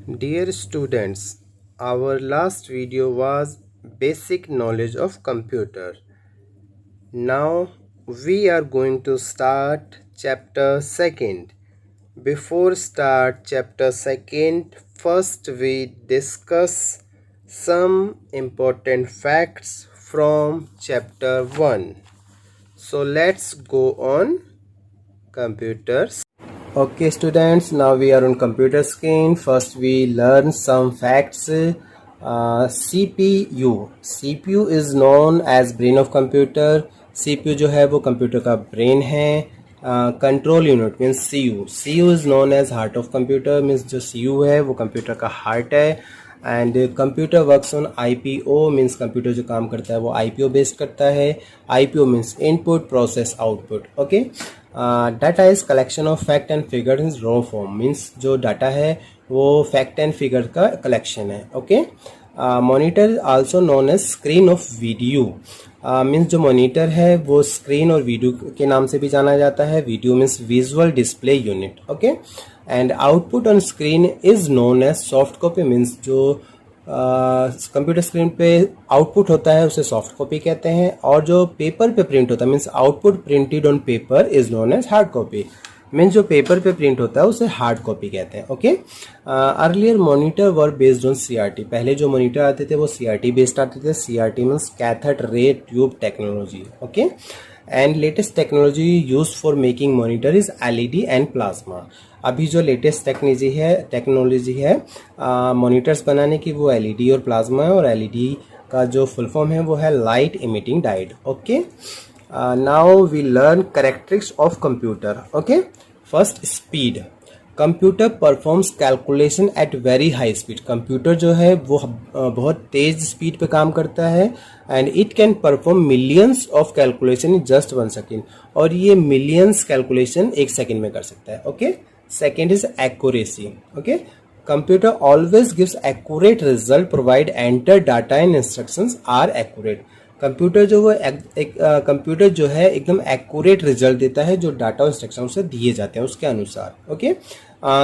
Dear students, our last video was basic knowledge of computer. Now we are going to start chapter 2nd. Before start chapter 2nd, first we discuss some important facts from chapter 1. So let's go on computers. Okay students, now we are on computer screen. First we learn some facts. CPU is known as brain of computer. CPU जो है वो computer का brain है. Control unit means CU is known as heart of computer. Means जो CU है वो computer का heart है. And computer works on IPO means computer जो काम करता है वो IPO बेस्ड करता है. IPO means input process output. Okay. Data is collection of fact and figure in raw form. Means जो डाटा है वो फैक्ट एंड फिगर का कलेक्शन है. Okay. Monitor also known as screen of video. Means जो monitor है वो screen और video के नाम से भी जाना जाता है. Video means visual display unit. Okay. And output on screen is known as soft copy. Means जो कंप्यूटर स्क्रीन पे आउटपुट होता है उसे सॉफ्ट कॉपी कहते हैं. और जो पेपर पे प्रिंट होता है means output printed on paper is known as hard copy. Means जो पेपर पे प्रिंट होता है उसे हार्ड कॉपी कहते हैं. Okay. Earlier monitor were based on CRT. पहले जो मॉनिटर आते थे वो CRT बेस्ड आते थे. CRT means cathode ray tube technology. Okay. And latest technology use for making monitor is LED and plasma. अभी जो लेटेस्ट टेक्नोलॉजी है मॉनिटर्स बनाने की वो LED और प्लाज्मा है. और LED का जो फुल फॉर्म है वो है light emitting diode. Okay. Now we learn characteristics of computer. Okay. First, speed. Computer performs calculation at very high speed. Computer जो है वो बहुत तेज स्पीड पे काम करता है. And it can perform millions of calculation in just 1 second. और ये मिलियंस कैलकुलेशन 1 सेकेंड में कर सकता है. Okay. Second is accuracy. Okay. Computer always gives accurate result provide enter data and instructions are accurate. Computer जो वो computer जो है एकदम एक्यूरेट रिजल्ट देता है जो डाटा और इंस्ट्रक्शन उसे दिए जाते हैं उसके अनुसार. Okay.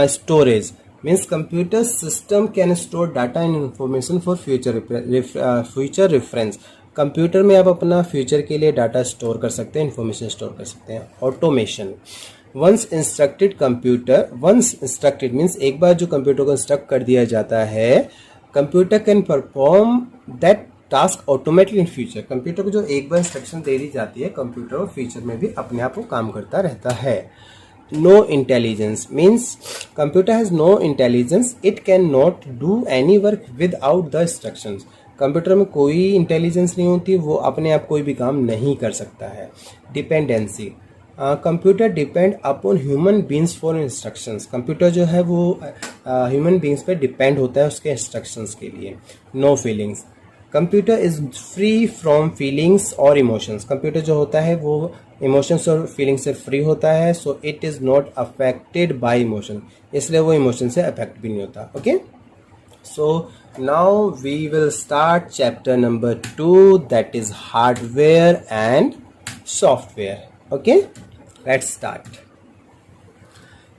Storage means computer system can store data and information for future reference. Computer में आप अपना फ्यूचर के लिए डाटा स्टोर कर सकते हैं, इंफॉर्मेशन स्टोर कर सकते हैं. ऑटोमेशन. वंस इंस्ट्रक्टेड मीन्स एक बार जो कंप्यूटर को इंस्ट्रक्ट कर दिया जाता है computer can perform that task automatically in future. Computer को जो एक बार इंस्ट्रक्शन दे दी जाती है कंप्यूटर और फ्यूचर में भी अपने आप वो काम करता रहता है. No intelligence means computer has no intelligence. It can not do any work without the instructions. Computer में कोई इंटेलिजेंस नहीं होती, वो अपने आप कोई भी काम नहीं कर सकता है. Dependency. Computer depend upon human beings for instructions. Computer जो है वो ह्यूमन बींग्स पे डिपेंड होता है उसके इंस्ट्रक्शंस के लिए. No feelings. Computer is free from feelings और इमोशंस. कंप्यूटर जो होता है वो इमोशंस और फीलिंग्स से फ्री होता है. So it is not affected by emotion. इसलिए वो इमोशन से अफेक्ट भी नहीं होता. Okay. So now we will start chapter number 2 that is hardware and software. Okay. Let's start.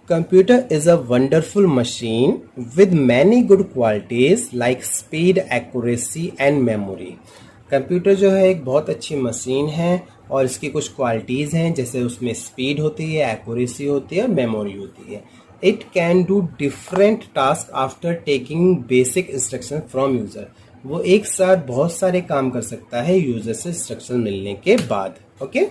Computer is a wonderful machine with many good qualities like speed, accuracy and memory. Computer जो है एक बहुत अच्छी machine है और इसकी कुछ qualities हैं जैसे उसमें स्पीड होती है, एक्यूरेसी होती है और मेमोरी होती है. It can do different task after taking basic instruction from user. वो एक साथ बहुत सारे काम कर सकता है यूज़र से इंस्ट्रक्शन मिलने के बाद. Okay.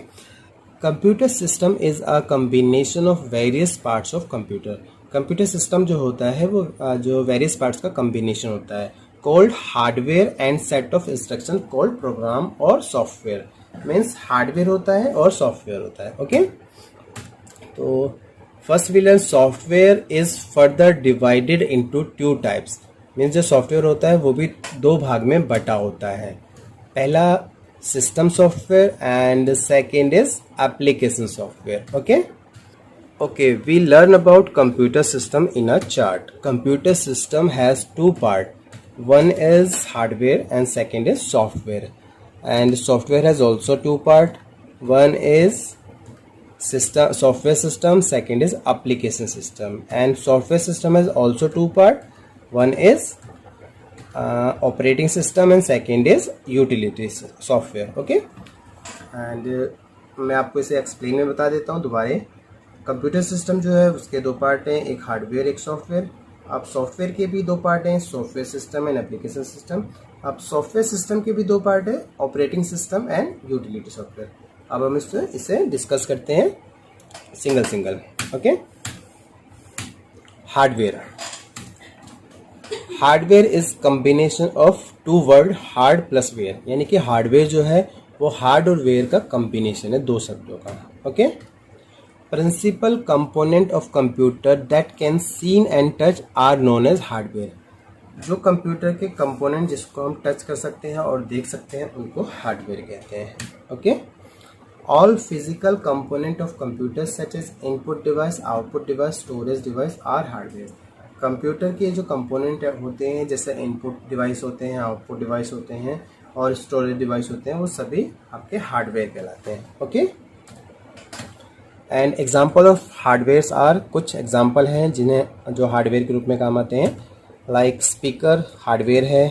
Computer system is a combination of various parts of computer. Computer system जो होता है वो जो वेरियस पार्ट्स का कम्बिनेशन होता है. Called hardware and set of instruction called program और सॉफ्टवेयर. मीन्स हार्डवेयर होता है और सॉफ्टवेयर होता है. ओके. तो first we learn software is further divided into 2 types. Means जो सॉफ्टवेयर होता है वो भी 2 भाग में बटा होता है. पहला system software and the second is application software. Okay, we learn about computer system in a chart. Computer system has 2 parts. One is hardware and second is software. And software has also 2 parts. One is software system, second is application system. And software system has also 2 parts. One is operating system and second is utility software. Okay, and मैं आपको इसे explain में बता देता हूँ दोबारा. Computer system जो है उसके दो पार्ट हैं, एक हार्डवेयर एक सॉफ्टवेयर. अब सॉफ्टवेयर के भी दो पार्ट हैं, software system and application system. अब सॉफ्टवेयर सिस्टम के भी दो पार्ट है, operating system and utility software. अब हम इसे डिस्कस करते हैं single single. Okay, hardware. Hardware is combination of two word hard plus ware, यानी कि हार्डवेयर जो है वो हार्ड और वेयर का कम्बिनेशन है, दो शब्दों का. Okay, principal component of computer that can seen and touch are known as hardware. जो कंप्यूटर के कंपोनेंट जिसको हम टच कर सकते हैं और देख सकते हैं उनको हार्डवेयर कहते हैं. Okay, all physical component of computer such as input device, output device, storage device are hardware. Computer के जो कंपोनेंट होते हैं जैसे इनपुट डिवाइस होते हैं, आउटपुट डिवाइस होते हैं और स्टोरेज डिवाइस होते हैं, वो सभी आपके हार्डवेयर कहलाते हैं. Okay, and example of hardware are, कुछ एग्जाम्पल हैं जिन्हें जो हार्डवेयर के रूप में काम आते हैं. लाइक स्पीकर हार्डवेयर है,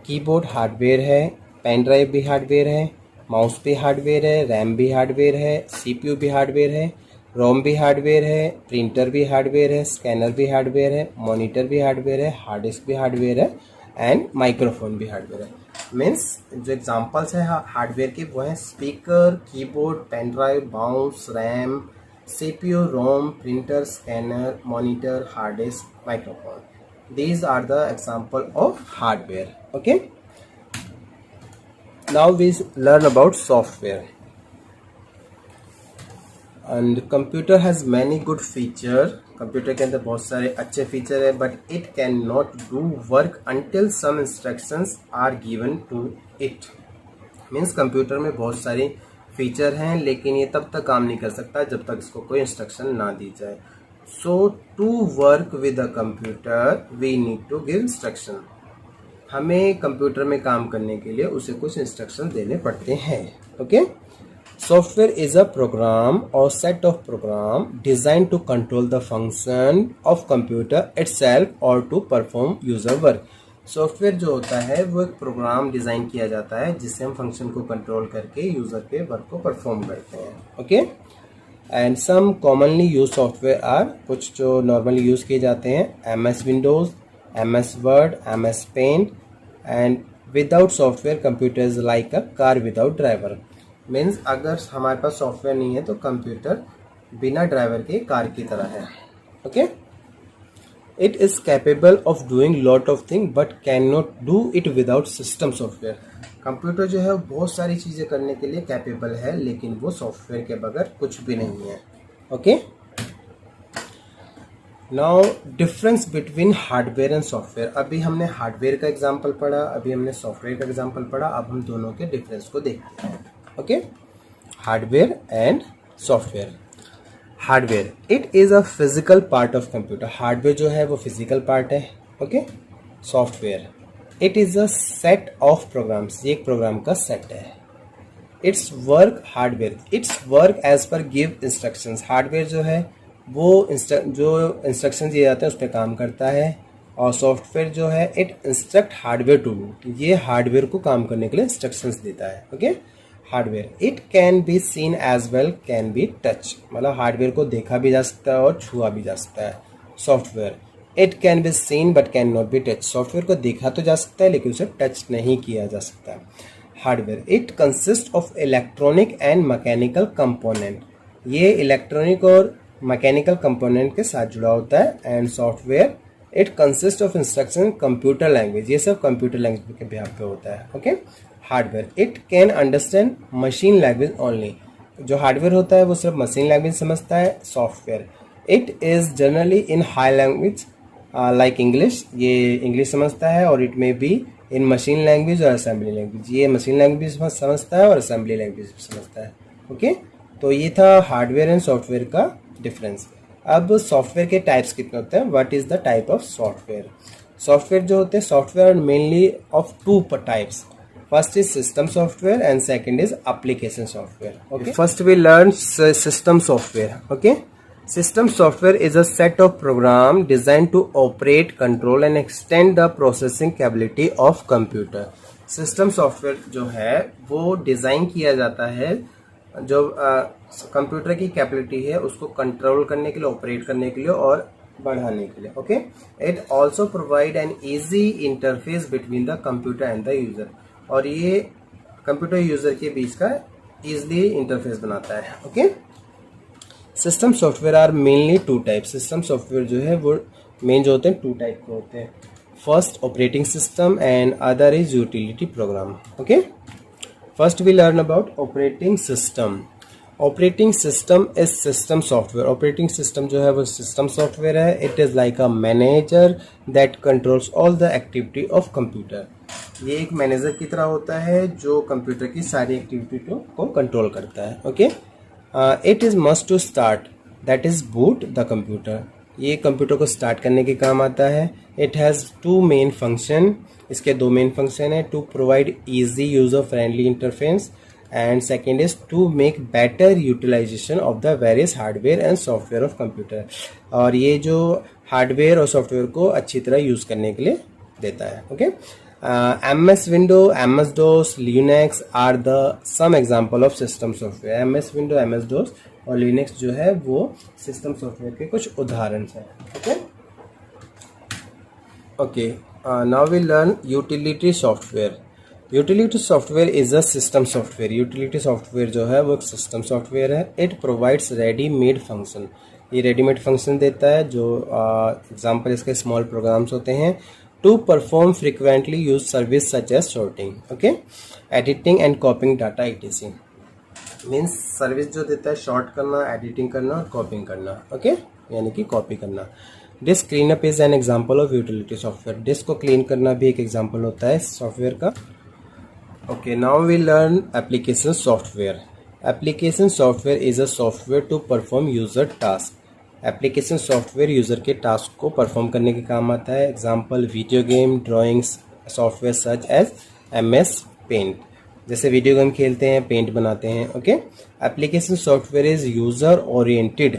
कीबोर्ड हार्डवेयर है, पेन ड्राइव भी हार्डवेयर है, माउस भी हार्डवेयर है, रैम भी हार्डवेयर है, सीपीयू भी हार्डवेयर है, रोम भी हार्डवेयर है, प्रिंटर भी हार्डवेयर है, स्कैनर भी हार्डवेयर है, मॉनिटर भी हार्डवेयर है, हार्ड डिस्क भी हार्डवेयर है एंड माइक्रोफोन भी हार्डवेयर है. मीन्स जो एग्जांपल्स हैं हार्डवेयर के वो हैं speaker, keyboard, pen drive, mouse, RAM, CPU, ROM, printer, scanner, monitor, hard disk, microphone. These are the example of hardware. Okay, now we learn about software. And computer has many good feature. Computer के अंदर बहुत सारे अच्छे feature है, but it can not do work until some instructions are given to it. Means computer में बहुत सारे feature हैं लेकिन ये तब तक काम नहीं कर सकता जब तक इसको कोई इंस्ट्रक्शन ना दी जाए. So to work with a computer we need to give instruction. हमें कंप्यूटर में काम करने के लिए उसे कुछ इंस्ट्रक्शन देने पड़ते हैं. Okay, software is a program और set of program design to control the function of computer itself और to perform user work. Software जो होता है वो एक प्रोग्राम डिजाइन किया जाता है जिससे हम फंक्शन को कंट्रोल करके यूजर के वर्क को परफॉर्म करते हैं. Okay, and some commonly use software are, कुछ जो नॉर्मली यूज किए जाते हैं, MS Windows, MS Word, MS Paint. And without software computer is like a car without driver. Means अगर हमारे पास सॉफ्टवेयर नहीं है तो कंप्यूटर बिना ड्राइवर के कार की तरह है. Okay, it is capable of doing lot of thing but can not do it without system software. Computer जो है बहुत सारी चीज़ें करने के लिए कैपेबल है लेकिन वो सॉफ्टवेयर के बगैर कुछ भी नहीं है. Okay, now difference between hardware and software. अभी हमने हार्डवेयर का एग्जांपल पढ़ा, अभी हमने सॉफ्टवेयर का एग्जांपल पढ़ा. अब हम दोनों के डिफरेंस को देखते हैं. Okay, hardware and software. Hardware it is a physical part of computer. Hardware जो है वो फिजिकल पार्ट है. Okay, software it is a set of programs, ये एक प्रोग्राम का सेट है. It's work hardware, it's work as per give instructions. Hardware जो है वो जो इंस्ट्रक्शन दिए जाते हैं उस पर काम करता है. और सॉफ्टवेयर जो है it instruct hardware to do, ये हार्डवेयर को काम करने के लिए इंस्ट्रक्शंस देता है. Okay, hardware it can be seen as well can be touch, मतलब हार्डवेयर को देखा भी जा सकता है और छुआ भी जा सकता है. Software it can be scene but can not be touch, software को देखा तो जा सकता है लेकिन उसे टच नहीं किया जा सकता. Hardware it consist of electronic and mechanical component, ये इलेक्ट्रॉनिक और मैकेनिकल कंपोनेंट के साथ जुड़ा होता है. And software it consist of instruction computer language, ये सब कंप्यूटर लैंग्वेज के बिहाफ पे होता है. Okay, hardware it can understand machine language only, जो हार्डवेयर होता है वो सिर्फ मशीन लैंग्वेज समझता है. Software it is generally in high language like English, ये इंग्लिश समझता है. और it may be in machine language और असेंबली लैंग्वेज, ये मशीन लैंग्वेज समझता है और असेंबली लैंग्वेज समझता है. ओके, तो ये था हार्डवेयर एंड सॉफ्टवेयर का डिफरेंस. अब सॉफ्टवेयर के टाइप्स कितने होते हैं, what is the type of software. Software जो होते हैं software mainly of two types. First is system software and second is application software. Okay, first we learn system software. Okay, System software is a set of program designed to operate, control and extend the processing capability of computer. System software जो है वो design किया जाता है जो computer की capability है उसको कंट्रोल करने के लिए, ऑपरेट करने के लिए और बढ़ाने के लिए. Okay. It also provide an easy interface between the computer and the user. और ये कंप्यूटर यूज़र के बीच का ईजिली इंटरफेस बनाता है. Okay. System software are mainly two type. System software जो है वो मेन जो होते हैं टू टाइप के होते हैं. First operating system and other is utility program. Okay. First we learn about operating system. Operating system is system software. Operating system जो है वो सिस्टम सॉफ्टवेयर है. It is like a manager that controls all the activity of computer. ये एक manager की तरह होता है जो कंप्यूटर की सारी एक्टिविटी को कंट्रोल करता है. Okay. It is must to start that is boot the computer. ये कंप्यूटर को स्टार्ट करने के काम आता है. It has two main function. इसके दो मेन फंक्शन है. To provide easy user friendly interface and second is to make better utilization of the various hardware and software of computer. और ये जो हार्डवेयर और सॉफ्टवेयर को अच्छी तरह यूज़ करने के लिए देता है. Okay. MS Windows, MS-DOS, Linux are the some example of system software. MS Windows, MS-DOS और Linux जो है वो system software के कुछ उदाहरण हैं. Okay. Okay. Now we learn utility software. Utility software is a system software. Utility software जो है वो एक system software है. It provides ready-made function. ये रेडीमेड फंक्शन देता है जो एग्जाम्पल इसके स्मॉल प्रोग्राम्स होते हैं. To perform frequently used service such as sorting, okay, editing and copying data etc. Means service जो देता है शॉर्ट करना, एडिटिंग करना और कॉपिंग करना. ओके. यानी कि कॉपी करना. Disk cleanup is an example of utility software. Disk को क्लीन करना भी एक एग्जांपल होता है सॉफ्टवेयर का. Okay. Now we learn application software. Application software is a software to perform user task. Application software user के task को perform करने के काम आता है. Example video game, drawings software such as MS Paint. जैसे वीडियो गेम खेलते हैं, पेंट बनाते हैं. Okay. Application software is user oriented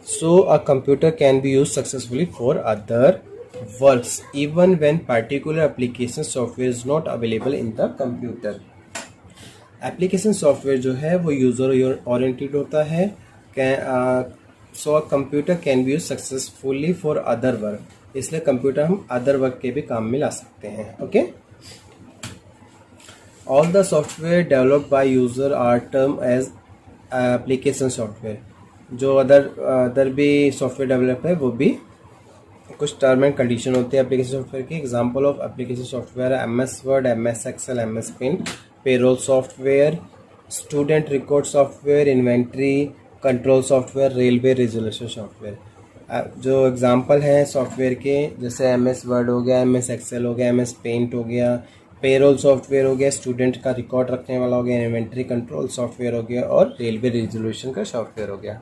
so a computer can be use successfully for other works even when particular application software is not available in the computer. Application software जो है वो user oriented होता है. So a computer can be use successfully for other work. इसलिए computer हम other work के भी काम में ला सकते हैं. Okay. All the software developed by user are term as application software. जो अदर भी सॉफ्टवेयर डेवलप है वो भी कुछ टर्म एंड कंडीशन होते हैं एप्लीकेशन सॉफ्टवेयर की. Example of application software MS Word, MS Excel, MS Paint, payroll software, student record software, inventory control software, railway resolution software. जो एग्जांपल हैं सॉफ्टवेयर के जैसे MS वर्ड हो गया, MS एक्सेल हो गया, MS पेंट हो गया, पेरोल सॉफ्टवेयर हो गया, स्टूडेंट का रिकॉर्ड रखने वाला हो गया, इन्वेंट्री कंट्रोल सॉफ्टवेयर हो गया और रेलवे रेजोल्यूशन का सॉफ्टवेयर हो गया.